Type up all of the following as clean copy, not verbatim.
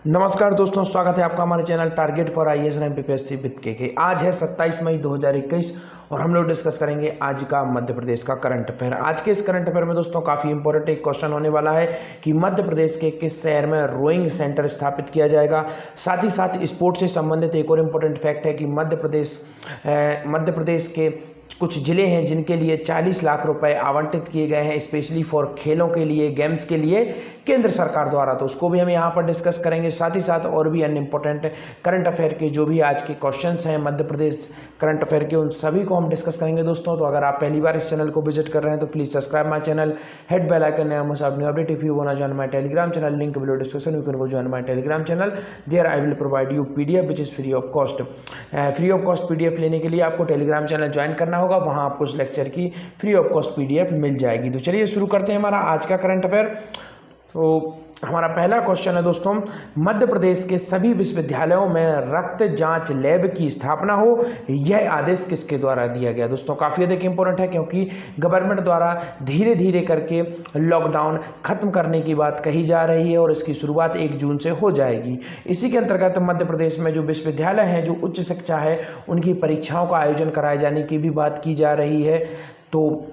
नमस्कार दोस्तों, स्वागत है आपका हमारे channel target for IAS and MPPSC with के। आज है 27 मई 2021 और हम लोग डिस्कस करेंगे आज का मध्य प्रदेश का करंट अफेयर। आज के इस करंट अफेयर में दोस्तों काफ़ी इंपॉर्टेंट एक क्वेश्चन होने वाला है कि मध्य प्रदेश के किस शहर में रोइंग सेंटर स्थापित किया जाएगा। साथ ही साथ स्पोर्ट्स से संबंधित एक और इम्पोर्टेंट फैक्ट है कि मध्य प्रदेश के कुछ जिले हैं जिनके लिए 40 लाख रुपए आवंटित किए गए हैं स्पेशली फॉर खेलों के लिए, गेम्स के लिए केंद्र सरकार द्वारा, तो उसको भी हम यहाँ पर डिस्कस करेंगे। साथ ही साथ और भी अन्य इंपॉर्टेंट करंट अफेयर के जो भी आज के क्वेश्चंस हैं मध्य प्रदेश करंट अफेयर के, उन सभी को हम डिस्कस करेंगे दोस्तों। तो अगर आप पहली बार इस चैनल को विजिट कर रहे हैं तो please subscribe my channel, hit bell icon, new update if you want to join my Telegram channel, link below description, you can go join my Telegram channel, there I will provide you PDF which is free of cost. Free of cost PDF लेने के लिए आपको Telegram channel join करना होगा, वहाँ आपको उस lecture की फ्री ऑफ कॉस्ट पीडीएफ मिल जाएगी। तो चलिए शुरू करते हैं हमारा आज का करंट अफेयर। तो हमारा पहला क्वेश्चन है दोस्तों, मध्य प्रदेश के सभी विश्वविद्यालयों में रक्त जांच लैब की स्थापना हो, यह आदेश किसके द्वारा दिया गया। दोस्तों काफ़ी अधिक इंपॉर्टेंट है क्योंकि गवर्नमेंट द्वारा धीरे धीरे करके लॉकडाउन खत्म करने की बात कही जा रही है और इसकी शुरुआत 1 जून से हो जाएगी। इसी के अंतर्गत मध्य प्रदेश में जो विश्वविद्यालय हैं, जो उच्च शिक्षा है, उनकी परीक्षाओं का आयोजन कराए जाने की भी बात की जा रही है। तो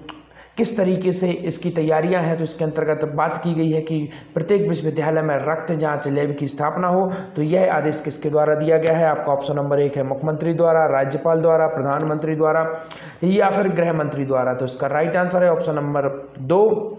किस तरीके से इसकी तैयारियां हैं, तो इसके अंतर्गत बात की गई है कि प्रत्येक विश्वविद्यालय में रक्त जांच लैब की स्थापना हो। तो यह आदेश किसके द्वारा दिया गया है। आपका ऑप्शन नंबर 1 है मुख्यमंत्री द्वारा, राज्यपाल द्वारा, प्रधानमंत्री द्वारा या फिर गृह मंत्री द्वारा। तो इसका राइट आंसर है ऑप्शन नंबर 2,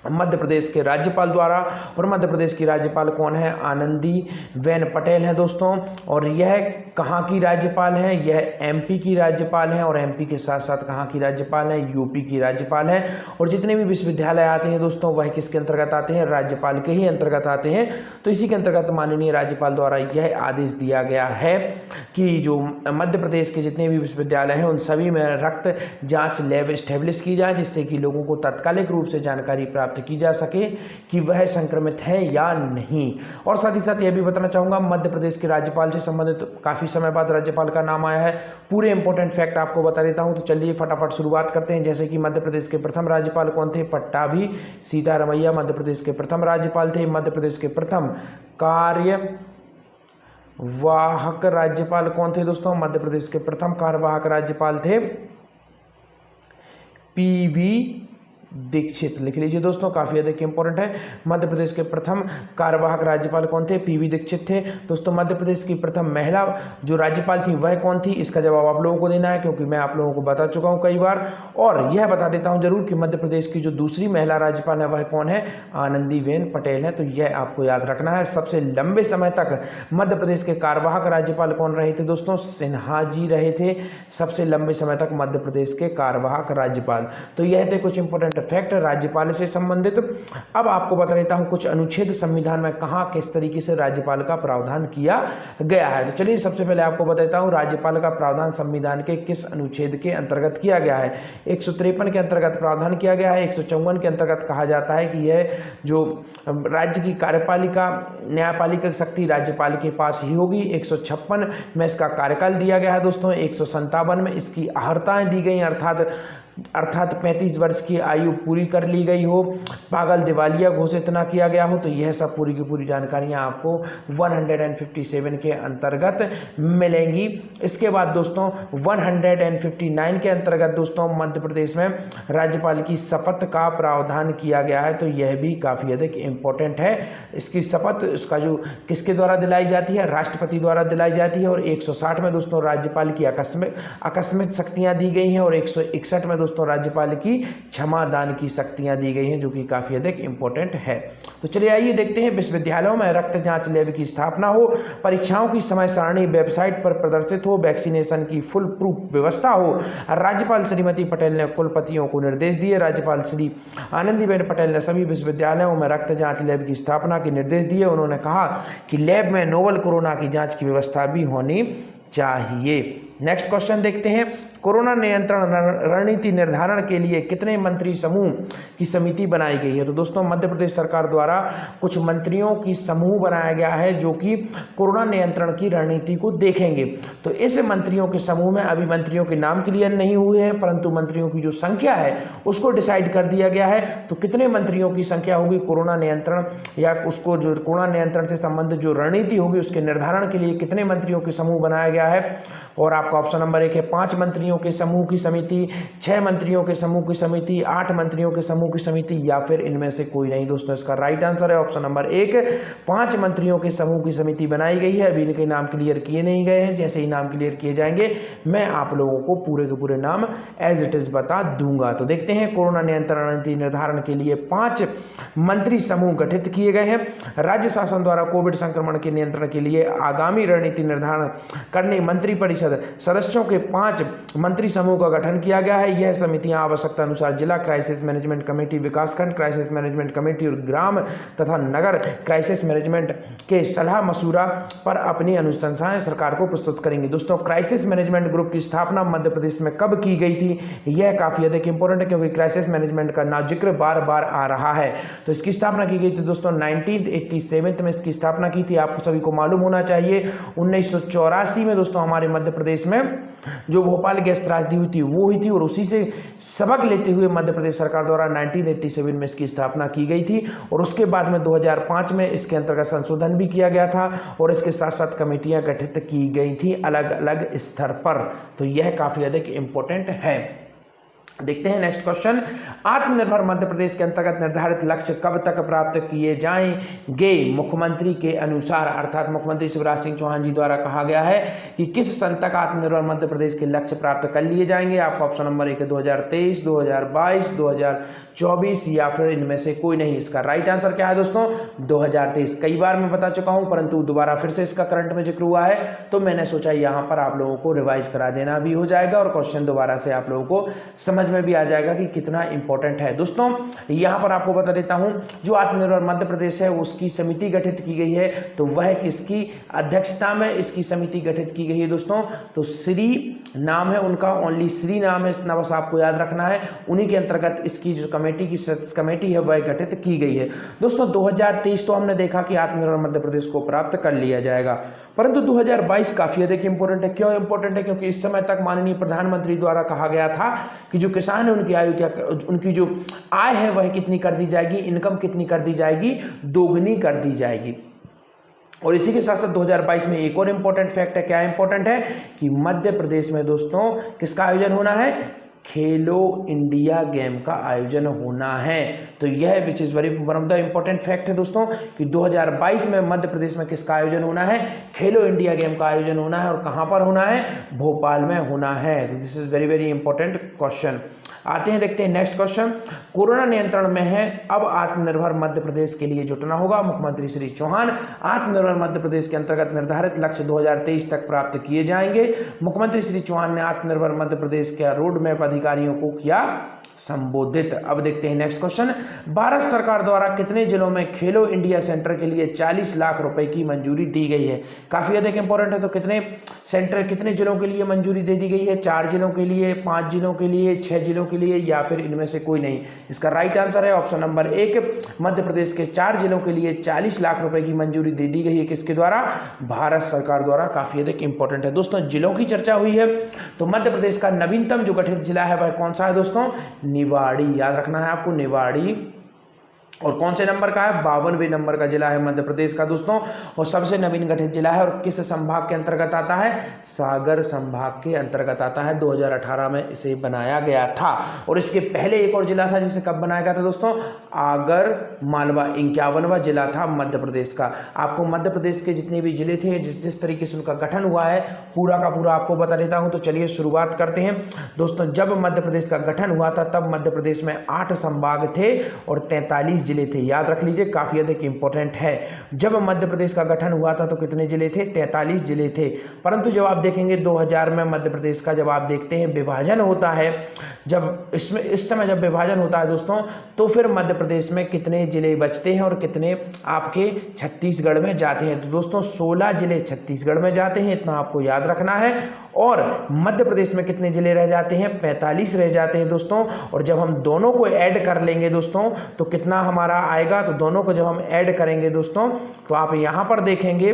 मध्य प्रदेश के राज्यपाल द्वारा। और मध्य प्रदेश की राज्यपाल कौन है, आनंदीबेन पटेल हैं दोस्तों। और यह कहाँ की राज्यपाल हैं, यह एमपी की राज्यपाल हैं और एमपी के साथ साथ कहाँ की राज्यपाल हैं, यूपी की राज्यपाल हैं। और जितने भी विश्वविद्यालय आते हैं दोस्तों वह किसके अंतर्गत आते हैं, राज्यपाल के ही अंतर्गत आते हैं। तो इसी के अंतर्गत माननीय राज्यपाल द्वारा यह आदेश दिया गया है कि जो मध्य प्रदेश के जितने भी विश्वविद्यालय हैं उन सभी में रक्त जाँच लैब स्टैब्लिश की जाए, जिससे कि लोगों को तात्कालिक रूप से जानकारी प्राप्त की जा सके कि वह संक्रमित है या नहीं। और साथ ही साथ यह भी बताना चाहूंगा, मध्य प्रदेश के राज्यपाल से संबंधित काफी समय बाद राज्यपाल का नाम आया है। पूरे इंपॉर्टेंट फैक्ट आपको बता देता हूं। तो चलिए फटाफट शुरुआत करते हैं। जैसे कि मध्य प्रदेश के प्रथम राज्यपाल कौन थे, पट्टाभी सीतारमैया मध्य प्रदेश के प्रथम राज्यपाल थे। मध्य प्रदेश के प्रथम कार्यवाहक राज्यपाल कौन थे दोस्तों, मध्य प्रदेश के प्रथम कार्यवाहक राज्यपाल थे पीवी दीक्षित। लिख लीजिए दोस्तों, काफी अधिक इंपॉर्टेंट है। मध्य प्रदेश के प्रथम कार्यवाहक राज्यपाल कौन थे, पीवी दीक्षित थे। दोस्तों मध्य प्रदेश की प्रथम महिला जो राज्यपाल थी वह कौन थी, इसका जवाब आप लोगों को देना है क्योंकि मैं आप लोगों को बता चुका हूं कई बार। और यह बता देता हूं जरूर कि मध्य प्रदेश की जो दूसरी महिला राज्यपाल है वह कौन है, आनंदीबेन पटेल है। तो यह आपको याद रखना है। सबसे लंबे समय तक मध्य प्रदेश के कार्यवाहक राज्यपाल कौन रहे थे दोस्तों, सिन्हा जी रहे थे सबसे लंबे समय तक मध्य प्रदेश के कार्यवाहक राज्यपाल। तो यह थे कुछ इंपॉर्टेंट फैक्ट राज्यपाल से संबंधित। अब आपको बता देता हूं कुछ अनुच्छेद संविधान में कहां किस तरीके से राज्यपाल का प्रावधान किया गया है। तो चलिए सबसे पहले आपको बताता हूं राज्यपाल का प्रावधान संविधान के किस अनुच्छेद के अंतर्गत किया गया है। 153 के अंतर्गत प्रावधान किया गया है। 154 के अंतर्गत कहा जाता है कि यह जो राज्य की कार्यपालिका न्यायपालिका शक्ति राज्यपाल के पास ही होगी। 156 में इसका कार्यकाल दिया गया है दोस्तों। 157 में इसकी अहर्ताएं दी गई, अर्थात 35 वर्ष की आयु पूरी कर ली गई हो, पागल दिवालिया घोषित ना किया गया हो। तो यह सब पूरी की पूरी जानकारियां आपको 157 के अंतर्गत मिलेंगी। इसके बाद दोस्तों 159 के अंतर्गत दोस्तों मध्य प्रदेश में राज्यपाल की शपथ का प्रावधान किया गया है। तो यह भी काफ़ी अधिक इम्पोर्टेंट है। इसकी शपथ इसका जो किसके द्वारा दिलाई जाती है, राष्ट्रपति द्वारा दिलाई जाती है। और 160 में दोस्तों राज्यपाल की आकस्मिक शक्तियाँ दी गई हैं और 161 में दोस्तों राज्यपाल की क्षमा दान की शक्तियां दी गई हैं, जो कि काफी अधिक इंपॉर्टेंट है। तो चलिए आइए देखते हैं, विश्वविद्यालयों में रक्त जांच लैब की स्थापना हो, परीक्षाओं की समय सारणी वेबसाइट पर प्रदर्शित हो, वैक्सीनेशन की फुल प्रूफ व्यवस्था हो। राज्यपाल श्रीमती पटेल ने कुलपतियों को निर्देश दिए। राज्यपाल श्री आनंदीबेन पटेल ने सभी विश्वविद्यालयों में रक्त जांच लैब की स्थापना के निर्देश दिए। उन्होंने कहा कि लैब में नोवल कोरोना की जांच की व्यवस्था भी होनी चाहिए। नेक्स्ट क्वेश्चन देखते हैं, कोरोना नियंत्रण रणनीति निर्धारण के लिए कितने मंत्री समूह की समिति बनाई गई है। तो दोस्तों मध्य प्रदेश सरकार द्वारा कुछ मंत्रियों की समूह बनाया गया है जो कि कोरोना नियंत्रण की रणनीति को देखेंगे। तो इस मंत्रियों के समूह में अभी मंत्रियों के नाम क्लियर नहीं हुए हैं, परंतु मंत्रियों की जो संख्या है उसको डिसाइड कर दिया गया है। तो कितने मंत्रियों की संख्या होगी कोरोना नियंत्रण या उसको जो कोरोना नियंत्रण से संबंधित जो रणनीति होगी उसके निर्धारण के लिए कितने मंत्रियों के समूह बनाया गया है। और आपका ऑप्शन नंबर 1 है 5 मंत्रियों के समूह की समिति, 6 मंत्रियों के समूह की समिति, 8 मंत्रियों के समूह की समिति या फिर इनमें से कोई नहीं। दोस्तों इसका राइट आंसर है ऑप्शन नंबर 1, 5 मंत्रियों के समूह की समिति बनाई गई है। अभी इनके नाम क्लियर किए नहीं गए हैं, जैसे ही नाम क्लियर किए जाएंगे मैं आप लोगों को पूरे के पूरे नाम एज इट इज बता दूंगा। तो देखते हैं, कोरोना नियंत्रण रणनीति निर्धारण के लिए 5 मंत्री समूह गठित किए गए हैं। राज्य शासन द्वारा कोविड संक्रमण के नियंत्रण के लिए आगामी रणनीति निर्धारण करने मंत्रिपरिषद सदस्यों के 5 मंत्री समूह का गठन किया गया है। यह समितियां आवश्यकता अनुसार जिला क्राइसिस मैनेजमेंट कमेटी, विकासखंड क्राइसिस मैनेजमेंट कमेटी और ग्राम तथा नगर क्राइसिस मैनेजमेंट के सलाह मशूरा पर अपनी अनुशंसाएं सरकार को प्रस्तुत करेंगे। दोस्तों क्राइसिस मैनेजमेंट ग्रुप की स्थापना मध्य प्रदेश में कब की गई थी, यह काफी अधिक इंपॉर्टेंट है क्योंकि क्राइसिस मैनेजमेंट का ना जिक्र बार बार आ रहा है। तो इसकी स्थापना की गई थी दोस्तों 1987 में इसकी स्थापना की थी। आपको सभी को मालूम होना चाहिए 1984 में दोस्तों हमारे मध्य प्रदेश में जो भोपाल गैस त्रासदी हुई थी वो हुई थी और उसी से सबक लेते हुए मध्य प्रदेश सरकार द्वारा 1987 में इसकी स्थापना की गई थी। और उसके बाद में 2005 में इसके अंतर्गत संशोधन भी किया गया था और इसके साथ साथ कमेटियां गठित की गई थी अलग अलग स्तर पर। तो यह काफी अधिक इंपॉर्टेंट है। देखते हैं नेक्स्ट क्वेश्चन, आत्मनिर्भर मध्य प्रदेश के अंतर्गत निर्धारित लक्ष्य कब तक प्राप्त किए जाएंगे मुख्यमंत्री के अनुसार। अर्थात मुख्यमंत्री शिवराज सिंह चौहान जी द्वारा कहा गया है कि किस सन तक आत्मनिर्भर मध्य प्रदेश के लक्ष्य प्राप्त कर लिए जाएंगे। आपका ऑप्शन नंबर 1 है 2023, 2022, 2024 या फिर इनमें से कोई नहीं। इसका राइट आंसर क्या है दोस्तों 2023। कई बार मैं बता चुका हूं परंतु दोबारा फिर से इसका करंट में जिक्र हुआ है तो मैंने सोचा यहां पर आप लोगों को रिवाइज करा देना भी हो जाएगा और क्वेश्चन दोबारा से आप लोगों को समझ में भी आ जाएगा कि कितना इंपॉर्टेंट है। दोस्तों यहां पर आपको बता देता हूं जो आत्मनिर्भर मध्य प्रदेश है उसकी समिति गठित की गई है तो वह किसकी अध्यक्षता में इसकी समिति गठित की गई है दोस्तों। तो श्री नाम है उनका, ओनली श्री नाम है, इतना बस आपको याद रखना है। उन्हीं के अंतर्गत इसकी जो कमेटी है वह गठित की गई है। दोस्तों 2023 तो हमने देखा कि आत्मनिर्भर मध्य प्रदेश को प्राप्त कर लिया जाएगा, परंतु 2022 काफी अधिक इंपॉर्टेंट है। क्यों इंपॉर्टेंट है? क्योंकि इस समय तक माननीय प्रधानमंत्री द्वारा कहा गया था कि जो किसान है उनकी आयु क्या, उनकी जो आय है वह कितनी कर दी जाएगी, इनकम कितनी कर दी जाएगी, दोगुनी कर दी जाएगी। और इसी के साथ साथ 2022 में एक और इंपॉर्टेंट फैक्ट है। क्या इंपॉर्टेंट है? कि मध्य प्रदेश में दोस्तों किसका आयोजन होना है? खेलो इंडिया गेम का आयोजन होना है। तो यह which is very one of the important fact है दोस्तों कि 2022 में मध्य प्रदेश में किसका आयोजन होना है? खेलो इंडिया गेम का आयोजन होना है। और कहां पर होना है? भोपाल में होना है। This is very very important question. आते हैं, देखते हैं नेक्स्ट क्वेश्चन। कोरोना नियंत्रण में है, अब आत्मनिर्भर मध्य प्रदेश के लिए जुटना होगा। मुख्यमंत्री श्री चौहान, आत्मनिर्भर मध्य प्रदेश के अंतर्गत निर्धारित लक्ष्य 2023 तक प्राप्त किए जाएंगे। मुख्यमंत्री श्री चौहान ने आत्मनिर्भर मध्य प्रदेश का रोड मैप अधिकारियों को किया संबोधित। अब देखते हैं नेक्स्ट क्वेश्चन। भारत सरकार द्वारा कितने जिलों में खेलो इंडिया सेंटर के लिए 40 लाख रुपए की मंजूरी दी गई है? काफी अधिक इंपॉर्टेंट है। तो कितने सेंटर, कितने जिलों के लिए मंजूरी दे दी गई है? 4 जिलों के लिए, 5 जिलों के लिए, 6 जिलों के लिए या फिर इनमें से कोई नहीं। इसका राइट आंसर है ऑप्शन नंबर 1, मध्य प्रदेश के 4 जिलों के लिए 40 लाख रुपए की मंजूरी दे दी गई है। किसके द्वारा? भारत सरकार द्वारा। काफी अधिक इंपॉर्टेंट है दोस्तों। जिलों की चर्चा हुई है तो मध्य प्रदेश का नवीनतम जो गठित जिला है वह कौन सा है दोस्तों? निवाड़ी। याद रखना है आपको, निवाड़ी। और कौन से नंबर का है? 52वें नंबर का जिला है मध्य प्रदेश का दोस्तों और सबसे नवीन गठित जिला है। और किस संभाग के अंतर्गत आता है? सागर संभाग के अंतर्गत आता है। 2018 में इसे बनाया गया था। और इसके पहले एक और जिला था जिसे कब बनाया गया था दोस्तों? आगर मालवा, 51वां जिला था मध्य प्रदेश का। आपको मध्य प्रदेश के जितने भी जिले थे, जिस तरीके से उनका गठन हुआ है पूरा का पूरा आपको बता देता हूं। तो चलिए शुरुआत करते हैं दोस्तों। जब मध्य प्रदेश का गठन हुआ था तब मध्य प्रदेश में 8 संभाग थे और 43 जिले थे। याद रख लीजिए, काफ़ी अधिक इंपॉर्टेंट है। जब मध्य प्रदेश का गठन हुआ था तो कितने जिले थे? 43 जिले थे। परंतु जब आप देखेंगे 2000 में मध्य प्रदेश का जब आप देखते हैं विभाजन होता है, जब इस समय जब विभाजन होता है दोस्तों, तो फिर मध्य प्रदेश में कितने जिले बचते हैं और कितने आपके छत्तीसगढ़ में जाते हैं? तो दोस्तों 16 जिले छत्तीसगढ़ में जाते हैं, इतना आपको याद रखना है। और मध्य प्रदेश में कितने जिले रह जाते हैं? 45 रह जाते हैं दोस्तों। और जब हम दोनों को ऐड कर लेंगे दोस्तों तो कितना हमारा आएगा? तो दोनों को जब हम ऐड करेंगे दोस्तों तो आप यहां पर देखेंगे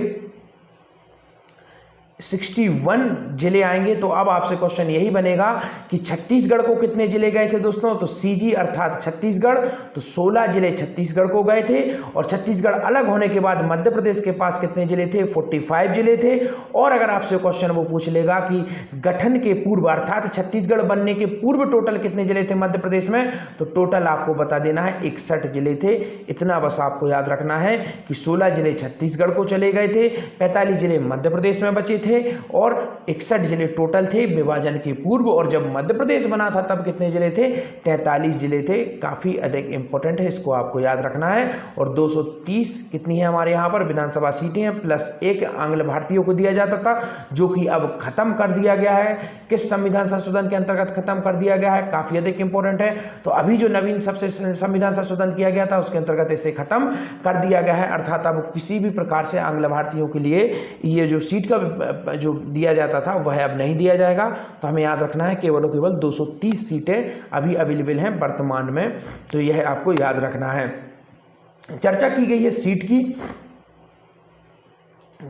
61 जिले आएंगे। तो अब आपसे क्वेश्चन यही बनेगा कि छत्तीसगढ़ को कितने जिले गए थे दोस्तों? तो सीजी अर्थात छत्तीसगढ़, तो 16 जिले छत्तीसगढ़ को गए थे। और छत्तीसगढ़ अलग होने के बाद मध्य प्रदेश के पास कितने जिले थे? 45 जिले थे। और अगर आपसे क्वेश्चन वो पूछ लेगा कि गठन के पूर्व अर्थात छत्तीसगढ़ बनने के पूर्व टोटल कितने जिले थे मध्य प्रदेश में? तो टोटल आपको बता देना है 61 जिले थे। इतना बस आपको याद रखना है कि 16 जिले छत्तीसगढ़ को चले गए थे, 45 जिले मध्य प्रदेश में बचे थे और 61 जिले टोटल थे विभाजन के पूर्व। और जब मध्य प्रदेश बना था तब कितने जिले थे? 43 जिले थे। काफी अधिक इंपॉर्टेंट है, इसको आपको याद रखना है। और 230 कितनी है हमारे यहाँ पर विधानसभा सीटें हैं, प्लस 1 आंग्ल भारतीयों को दिया जाता था, जो कि अब खत्म कर दिया गया है। किस संविधान संशोधन के अंतर्गत खत्म कर दिया गया है? काफी अधिक इंपॉर्टेंट है। तो अभी जो नवीन सबसे संविधान संशोधन किया गया था उसके अंतर्गत इसे खत्म कर दिया गया है। अर्थात अब किसी भी प्रकार से आंग्ल भारतीयों के लिए ये जो सीट का जो दिया जाता था वह अब नहीं दिया जाएगा। तो हमें याद रखना है केवल और केवल 230 सीटें अभी अवेलेबल हैं वर्तमान में। तो यह आपको याद रखना है। चर्चा की गई है सीट की,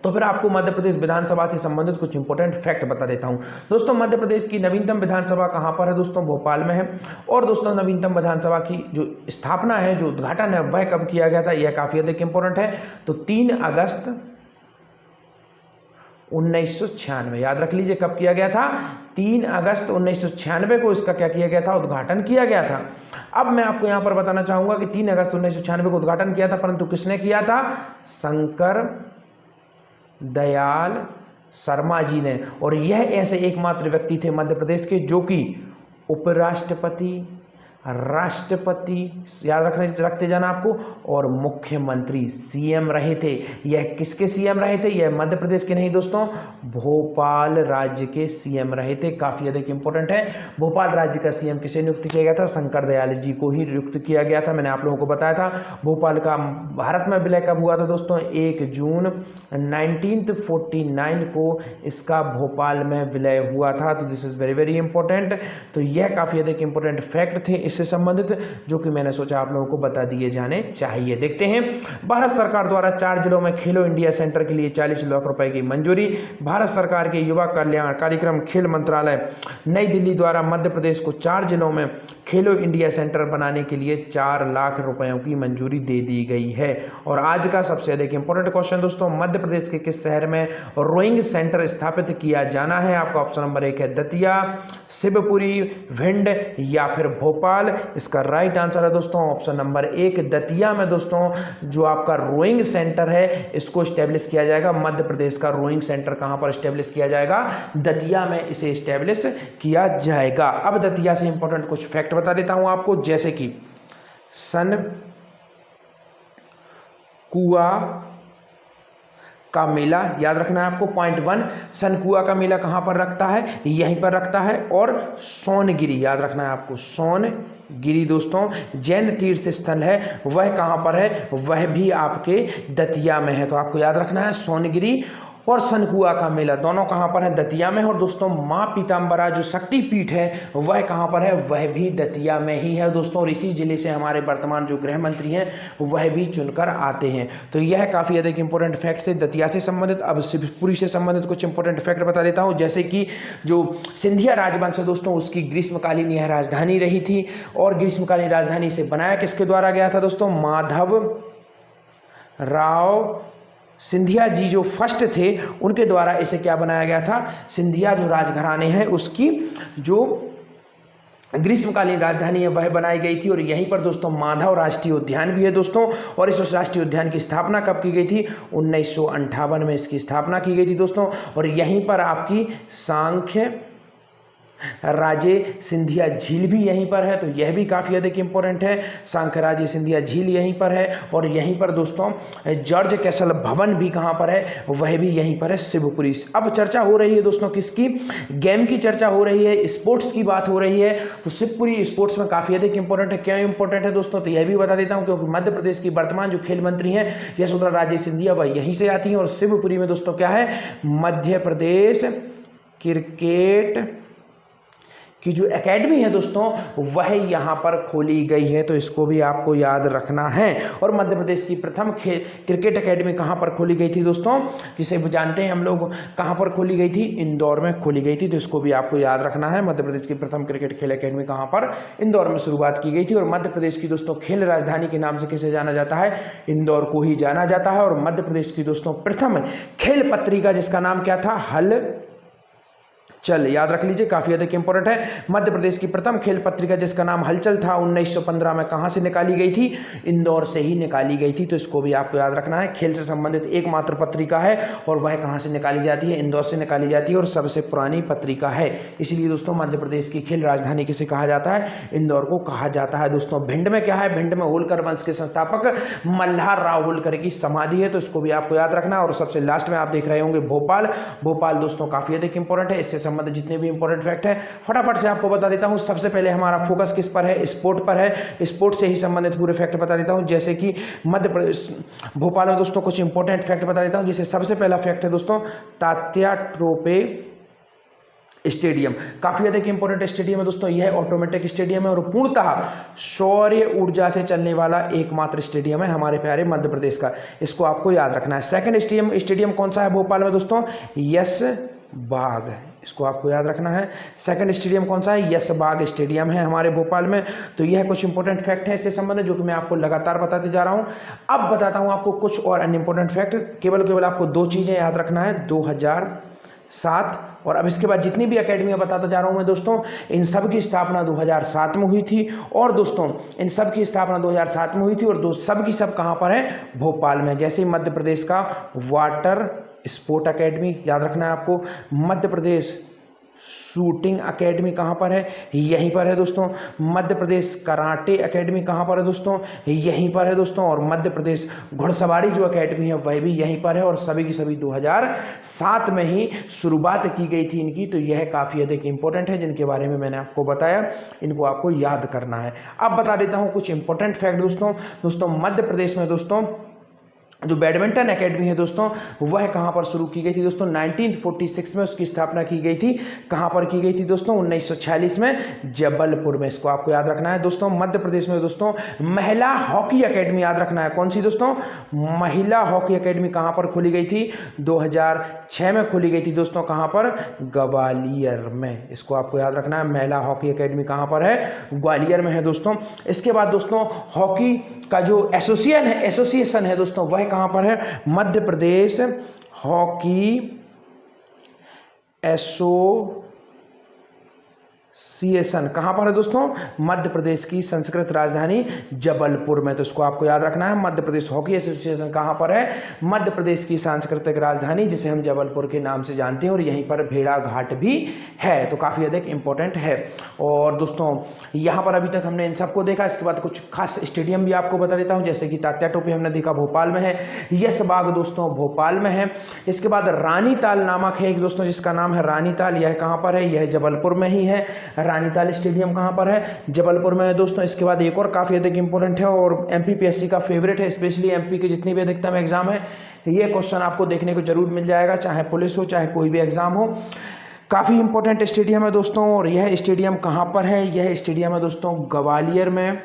तो फिर आपको मध्य प्रदेश विधानसभा से संबंधित कुछ इंपॉर्टेंट फैक्ट बता देता हूं। दोस्तों मध्य प्रदेश की नवीनतम विधानसभा कहां पर है दोस्तों? भोपाल में है। और दोस्तों नवीनतम विधानसभा की जो स्थापना है, जो उद्घाटन है, वह कब किया गया था? यह काफी अधिक इंपॉर्टेंट है। तो 3 अगस्त 1996, याद रख लीजिए कब किया गया था? 3 अगस्त 1996 को इसका क्या किया गया था? उद्घाटन किया गया था। अब मैं आपको यहां पर बताना चाहूंगा कि 3 अगस्त 1996 को उद्घाटन किया था, परंतु किसने किया था? शंकर दयाल शर्मा जी ने। और यह ऐसे एकमात्र व्यक्ति थे मध्य प्रदेश के जो कि उपराष्ट्रपति, राष्ट्रपति, याद रखते जाना आपको, और मुख्यमंत्री सीएम रहे थे। यह किसके सीएम रहे थे? यह मध्य प्रदेश के नहीं दोस्तों, भोपाल राज्य के सीएम रहे थे। काफी अधिक इंपॉर्टेंट है। भोपाल राज्य का सीएम किसे नियुक्त किया गया था? शंकर दयाल जी को ही नियुक्त किया गया था। मैंने आप लोगों को बताया था भोपाल का भारत में विलय कब हुआ था दोस्तों? 1 जून 1949 को इसका भोपाल में विलय हुआ था। तो this is very very important. तो यह काफी अधिक इंपॉर्टेंट फैक्ट थे इससे संबंधित, जो कि मैंने सोचा आप लोगों को बता दिए जाने चाहिए। देखते हैं, भारत सरकार द्वारा 4 जिलों में खेलो इंडिया सेंटर के लिए 40 लाख रुपए की मंजूरी। भारत सरकार के युवा कल्याण कार्यक्रम खेल मंत्रालय नई दिल्ली द्वारा मध्य प्रदेश को 4 जिलों में खेलो इंडिया सेंटर बनाने के लिए 4 लाख रुपयों की मंजूरी दे दी गई है। और आज का सबसे अधिक इंपॉर्टेंट क्वेश्चन दोस्तों, मध्य प्रदेश के किस शहर में रोइंग सेंटर स्थापित किया जाना है? आपका ऑप्शन नंबर 1 है दतिया, शिवपुरी, भिंड या फिर भोपाल। इसका राइट आंसर है दोस्तों ऑप्शन नंबर 1 दतिया में दोस्तों जो आपका रोइंग सेंटर है इसको स्टैब्लिश किया जाएगा। मध्य प्रदेश का रोइंग सेंटर कहां पर स्टैब्लिश किया जाएगा? दतिया में इसे स्टैब्लिश किया जाएगा। अब दतिया से इंपॉर्टेंट कुछ फैक्ट बता देता हूं आपको, जैसे कि सन कुआ का मेला, याद रखना है आपको। पॉइंट 1, सनकुआ का मेला कहां पर रखता है? यहीं पर रखता है। और सोनगिरी, याद रखना है आपको, सोनगिरी दोस्तों जैन तीर्थ स्थल है, वह कहां पर है? वह भी आपके दतिया में है। तो आपको याद रखना है सोनगिरी और सनकुआ का मेला दोनों कहां पर है? दतिया में। और दोस्तों मां पीताम्बरा जो शक्तिपीठ है वह कहां पर है? वह भी दतिया में ही है दोस्तों। और इसी जिले से हमारे वर्तमान जो गृह मंत्री हैं वह भी चुनकर आते हैं। तो यह काफी अधिक इंपॉर्टेंट फैक्ट थे दतिया से संबंधित। अब शिवपुरी से संबंधित कुछ इंपॉर्टेंट फैक्ट बता देता हूं, जैसे कि जो सिंधिया राजवंश है दोस्तों उसकी ग्रीष्मकालीन यह राजधानी रही थी। और ग्रीष्मकालीन राजधानी से बनाया किसके द्वारा गया था दोस्तों? माधव राव सिंधिया जी जो फर्स्ट थे उनके द्वारा इसे क्या बनाया गया था? सिंधिया जो राजघराने हैं उसकी जो ग्रीष्मकालीन राजधानी है वह बनाई गई थी। और यहीं पर दोस्तों माधव राष्ट्रीय उद्यान भी है दोस्तों। और इस राष्ट्रीय उद्यान की स्थापना कब की गई थी? 1958 में इसकी स्थापना की गई थी दोस्तों। और यहीं पर आपकी सांख्य राजे सिंधिया झील भी यहीं पर है, तो यह भी काफ़ी अधिक इंपॉर्टेंट है। सांखराजे सिंधिया झील यहीं पर है, और यहीं पर दोस्तों जॉर्ज कैसल भवन भी कहाँ पर है, वह भी यहीं पर है, शिवपुरी। अब चर्चा हो रही है दोस्तों किसकी, गेम की चर्चा हो रही है, स्पोर्ट्स की बात हो रही है, तो शिवपुरी स्पोर्ट्स में काफ़ी अधिक इंपॉर्टेंट है। क्यों इंपॉर्टेंट है दोस्तों, तो यह भी बता देता हूँ, क्योंकि मध्य प्रदेश की वर्तमान जो खेल मंत्री हैं यशोधरा राजे सिंधिया, वह यहीं से आती हैं। और शिवपुरी में दोस्तों क्या है, मध्य प्रदेश क्रिकेट की जो एकेडमी है दोस्तों वह यहाँ पर खोली गई है, तो इसको भी आपको याद रखना है। और मध्य प्रदेश की प्रथम क्रिकेट एकेडमी कहाँ पर खोली गई थी दोस्तों, जिसे जानते हैं हम लोग, कहाँ पर खोली गई थी, इंदौर में खोली गई थी, तो इसको भी आपको याद रखना है। मध्य प्रदेश की प्रथम क्रिकेट खेल एकेडमी कहाँ पर, इंदौर में शुरुआत की गई थी। और मध्य प्रदेश की दोस्तों खेल राजधानी के नाम से किसे जाना जाता है, इंदौर को ही जाना जाता है। और मध्य प्रदेश की दोस्तों प्रथम खेल पत्रिका जिसका नाम क्या था, हल चल, याद रख लीजिए, काफी अधिक इंपॉर्टेंट है। मध्य प्रदेश की प्रथम खेल पत्रिका जिसका नाम हलचल था 1915 में कहां से निकाली गई थी, इंदौर से ही निकाली गई थी, तो इसको भी आपको याद रखना है। खेल से संबंधित एकमात्र पत्रिका है, और वह कहां से निकाली जाती है, इंदौर से निकाली जाती है, और सबसे पुरानी पत्रिका है। इसलिए दोस्तों मध्य प्रदेश की खेल राजधानी किसे कहा जाता है, इंदौर को कहा जाता है। दोस्तों भिंड में क्या है, भिंड में होलकर वंश के संस्थापक मल्हार राव होलकर की समाधि है, तो इसको भी आपको याद रखना है। और सबसे लास्ट में आप देख रहे होंगे भोपाल, भोपाल दोस्तों काफी अधिक इंपॉर्टेंट है। इससे जितने भी इंपॉर्टेंट फैक्ट है फटाफट से आपको बता देता हूं। सबसे पहले हमारा फोकस किस पर है, स्पोर्ट पर है, स्पोर्ट से ही संबंधित पूरे फैक्ट बता देता हूं। जैसे कि मध्य प्रदेश भोपाल में दोस्तों कुछ इंपॉर्टेंट फैक्ट बता देता हूं। जैसे सबसे पहला फैक्ट है दोस्तों तात्या टोपे स्टेडियम, काफी अधिक इंपॉर्टेंट स्टेडियम है दोस्तों। यह ऑटोमेटिक स्टेडियम है और पूर्णतः सौर ऊर्जा से चलने वाला एकमात्र स्टेडियम है हमारे प्यारे मध्य प्रदेश का, इसको आपको याद रखना है। सेकंड स्टेडियम कौन सा है भोपाल में दोस्तों, यस बाग, इसको आपको याद रखना है। सेकंड स्टेडियम कौन सा है, यस बाग स्टेडियम है हमारे भोपाल में। तो यह कुछ इंपॉर्टेंट फैक्ट है इससे संबंधित, जो कि मैं आपको लगातार बताते जा रहा हूं। अब बताता हूं आपको कुछ और अन्य इंपॉर्टेंट फैक्ट, केवल आपको दो चीजें याद रखना है, 2007, और अब इसके बाद जितनी भी अकेडमियां बताता जा रहा हूं मैं दोस्तों, इन सब की स्थापना 2007 में हुई थी। और दोस्तों इन सब की स्थापना 2007 में हुई थी, और सब की सब कहां पर है, भोपाल में। जैसे मध्य प्रदेश का वाटर स्पोर्ट एकेडमी याद रखना है आपको, मध्य प्रदेश शूटिंग एकेडमी कहाँ पर है, यहीं पर है दोस्तों। मध्य प्रदेश कराटे एकेडमी कहाँ पर है दोस्तों, यहीं पर है दोस्तों। और मध्य प्रदेश घुड़सवारी जो एकेडमी है वह भी यहीं पर है, और सभी की सभी 2007 में ही शुरुआत की गई थी इनकी। तो यह काफ़ी अधिक इंपॉर्टेंट है, जिनके बारे में मैंने आपको बताया, इनको आपको याद करना है। अब बता देता हूँ कुछ इंपॉर्टेंट फैक्ट दोस्तों मध्य प्रदेश में दोस्तों जो बैडमिंटन एकेडमी है दोस्तों वह कहां पर शुरू की गई थी दोस्तों, 1946 में उसकी स्थापना की गई थी। कहां पर की गई थी दोस्तों, 1946 में जबलपुर में, इसको आपको याद रखना है दोस्तों। मध्य प्रदेश में दोस्तों महिला हॉकी एकेडमी याद रखना है, कौन सी दोस्तों, महिला हॉकी एकेडमी कहां पर खोली गई थी, 2006 में खोली गई थी दोस्तों। कहां पर, ग्वालियर में, इसको आपको याद रखना है। महिला हॉकी एकेडमी कहां पर है, ग्वालियर में है दोस्तों। इसके बाद दोस्तों हॉकी का जो एसोसिएशन है दोस्तों वह कहां पर है, मध्य प्रदेश हॉकी एसोसिएशन कहां पर है दोस्तों, मध्य प्रदेश की संस्कृत राजधानी जबलपुर में। तो इसको आपको याद रखना है, मध्य प्रदेश हॉकी एसोसिएशन कहां पर है, मध्य प्रदेश की सांस्कृतिक राजधानी जिसे हम जबलपुर के नाम से जानते हैं, और यहीं पर भेड़ा घाट भी है, तो काफी अधिक इंपॉर्टेंट है। और दोस्तों यहां पर अभी तक हमने इन सबको देखा, इसके बाद कुछ खास स्टेडियम भी आपको बता देता हूं। जैसे कि तात्या टोपे हमने देखा भोपाल में है, यस बाग दोस्तों भोपाल में है। इसके बाद रानीताल नामक है एक दोस्तों जिसका नाम है रानीताल, यह कहां पर है, यह जबलपुर में ही है। रानीताल स्टेडियम कहां पर है, जबलपुर में है दोस्तों। इसके बाद एक और काफी अधिक इंपॉर्टेंट है और एमपीपीएससी का फेवरेट है, स्पेशली एमपी के जितनी भी अधिकतम एग्जाम है ये क्वेश्चन आपको देखने को जरूर मिल जाएगा, चाहे पुलिस हो चाहे कोई भी एग्जाम हो। काफी इंपॉर्टेंट स्टेडियम है दोस्तों, और यह स्टेडियम कहां पर है, यह स्टेडियम है दोस्तों ग्वालियर में।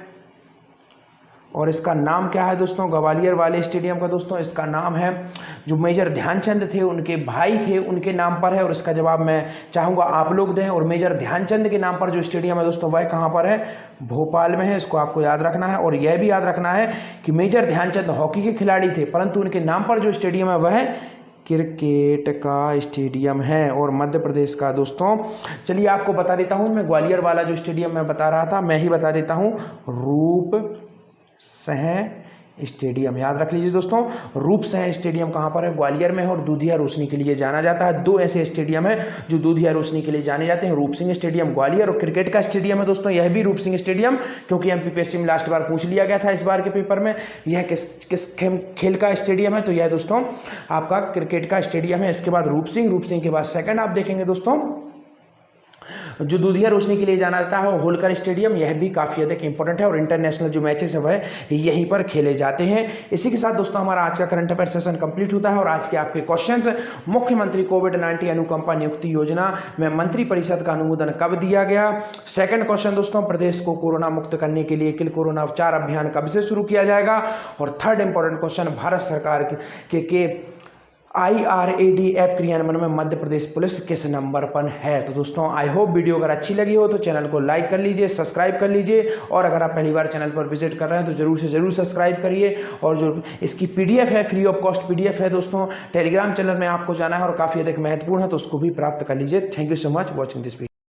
और इसका नाम क्या है दोस्तों, ग्वालियर वाले स्टेडियम का दोस्तों इसका नाम है, जो मेजर ध्यानचंद थे उनके भाई थे उनके नाम पर है। और इसका जवाब मैं चाहूँगा आप लोग दें। और मेजर ध्यानचंद के नाम पर जो स्टेडियम है दोस्तों वह कहाँ पर है, भोपाल में है, इसको आपको याद रखना है। और यह भी याद रखना है कि मेजर ध्यानचंद हॉकी के खिलाड़ी थे, परंतु उनके नाम पर जो स्टेडियम है वह क्रिकेट का स्टेडियम है, और मध्य प्रदेश का दोस्तों। चलिए आपको बता देता हूँ, मैं ग्वालियर वाला जो स्टेडियम मैं बता रहा था मैं ही बता देता हूँ, रूप सह स्टेडियम, याद रख लीजिए दोस्तों। रूपसिंह स्टेडियम कहाँ पर है? ग्वालियर में है और दूधिया रोशनी के लिए जाना जाता है। दो ऐसे स्टेडियम है जो दूधिया रोशनी के लिए जाने जाते हैं, रूपसिंह स्टेडियम ग्वालियर, और क्रिकेट का स्टेडियम है दोस्तों यह भी रूपसिंह स्टेडियम, क्योंकि एमपीपीएससी में लास्ट बार पूछ लिया गया था इस बार के पेपर में यह किस खेल का स्टेडियम है, तो यह दोस्तों आपका क्रिकेट का स्टेडियम है। इसके बाद रूपसिंह के बाद सेकंड आप देखेंगे दोस्तों जो दूधिया रोशनी के लिए जाना जाता है वो होलकर स्टेडियम, यह भी काफ़ी अधिक इंपॉर्टेंट है और इंटरनेशनल जो मैचेस है वह यहीं पर खेले जाते हैं। इसी के साथ दोस्तों हमारा आज का करंट अफेयर सेशन कंप्लीट होता है और आज के आपके क्वेश्चंस, मुख्यमंत्री कोविड-19 अनुकंपा नियुक्ति योजना में मंत्रिपरिषद का अनुमोदन कब दिया गया? सेकंड क्वेश्चन दोस्तों, प्रदेश को कोरोना मुक्त करने के लिए किल कोरोना उपचार अभियान कब से शुरू किया जाएगा? और थर्ड इंपॉर्टेंट क्वेश्चन, भारत सरकार के IRAD ऐप क्रियान्वयन में मध्य प्रदेश पुलिस किस नंबर पर है? तो दोस्तों आई होप वीडियो अगर अच्छी लगी हो तो चैनल को लाइक कर लीजिए, सब्सक्राइब कर लीजिए, और अगर आप पहली बार चैनल पर विजिट कर रहे हैं तो जरूर से जरूर सब्सक्राइब करिए। और जो इसकी PDF है, फ्री ऑफ कॉस्ट PDF है दोस्तों, टेलीग्राम चैनल में आपको जाना है और काफ़ी अधिक महत्वपूर्ण है, तो उसको भी प्राप्त कर लीजिए। Thank you so much watching this video.